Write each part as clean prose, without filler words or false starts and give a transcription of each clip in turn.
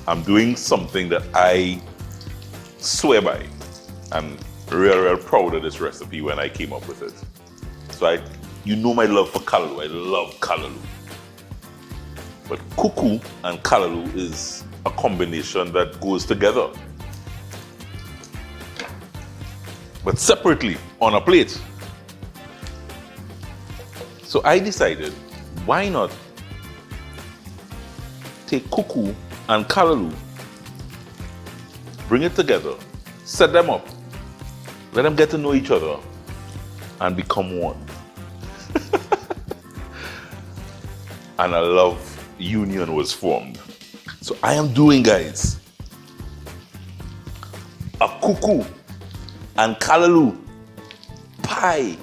I'm doing something that I swear by. I'm real proud of this recipe when I came up with it. So you know my love for callaloo. I love callaloo. But cuckoo and callaloo is a combination that goes together. But separately on a plate. So I decided, why not take cuckoo and callaloo, bring it together, set them up, let them get to know each other, and become one. And a love union was formed. So I am doing, guys, a cuckoo and callaloo pie.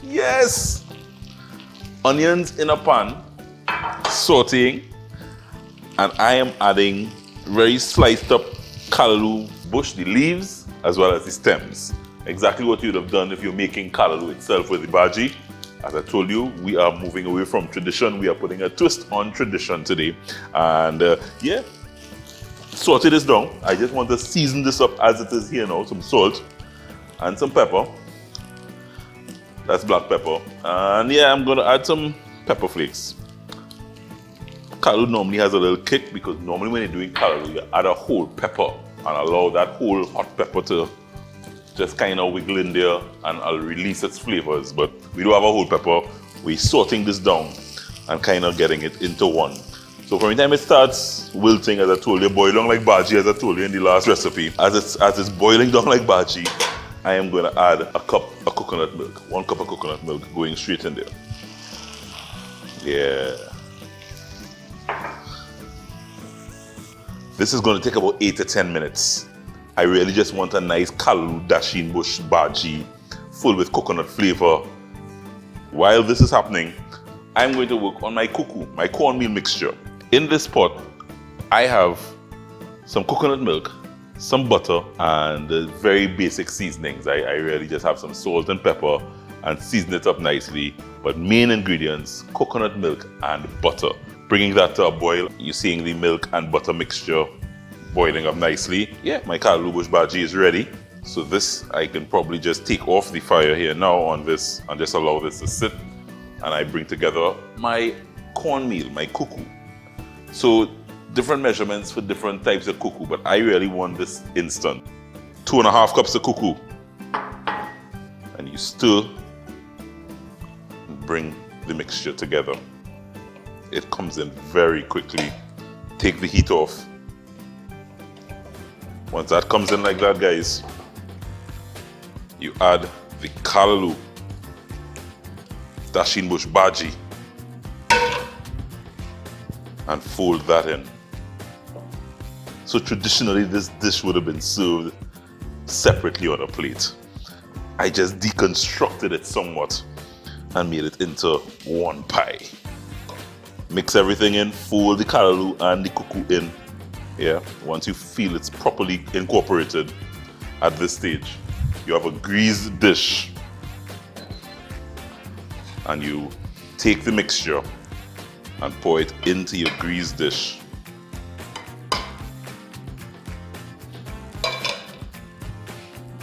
Yes! Onions in a pan, sauteing, and I am adding very sliced up callaloo bush, the leaves, as well as the stems. Exactly what you'd have done if you're making callaloo itself with the bhaji. As I told you, we are moving away from tradition. We are putting a twist on tradition today. And yeah, saute this down. I just want to season this up as it is here now. Some salt and some pepper. That's black pepper. And yeah, I'm gonna add some pepper flakes. Callaloo normally has a little kick because normally when you're doing callaloo, you add a whole pepper and allow that whole hot pepper to just kind of wiggle in there and I'll release its flavors. But we do have a whole pepper. We're sorting this down and kind of getting it into one. So from the time it starts wilting, as I told you, boiling like bhaji, as I told you in the last recipe, as it's boiling down like bhaji, I am going to add a cup of coconut milk. 1 cup of coconut milk going straight in there. Yeah. This is going to take about 8 to 10 minutes. I really just want a nice callaloo dashin bush bhaji full with coconut flavor. While this is happening, I'm going to work on my cuckoo, my cornmeal mixture. In this pot, I have some coconut milk, some butter, and very basic seasonings. I really just have some salt and pepper and season it up nicely. But main ingredients, coconut milk and butter. Bringing that to a boil, you're seeing the milk and butter mixture boiling up nicely. Yeah, my callaloo bush bhaji is ready. So this, I can probably just take off the fire here now on this and just allow this to sit. And I bring together my cornmeal, my cuckoo. So different measurements for different types of cuckoo, but I really want this instant. 2.5 cups of cuckoo. And you stir and bring the mixture together. It comes in very quickly. Take the heat off. Once that comes in like that, guys, you add the callaloo dashin bush bhaji and fold that in. So traditionally, this dish would have been served separately on a plate. I just deconstructed it somewhat and made it into one pie. Mix everything in, fold the callaloo and the cuckoo in. Yeah, once you feel it's properly incorporated at this stage, you have a greased dish and you take the mixture and pour it into your greased dish.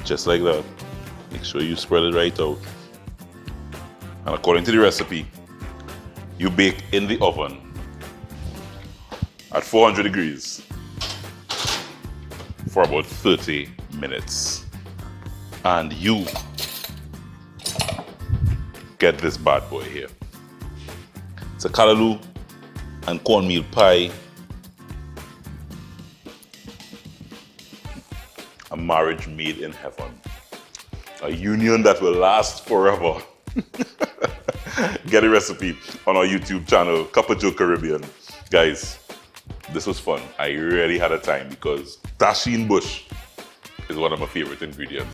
Just like that. Make sure you spread it right out. And according to the recipe, you bake in the oven at 400 degrees for about 30 minutes. And you get this bad boy here. It's a callaloo and cornmeal pie. A marriage made in heaven. A union that will last forever. Get a recipe on our YouTube channel, Cup of Joe Caribbean. Guys, this was fun. I really had a time because dashin bush is one of my favorite ingredients.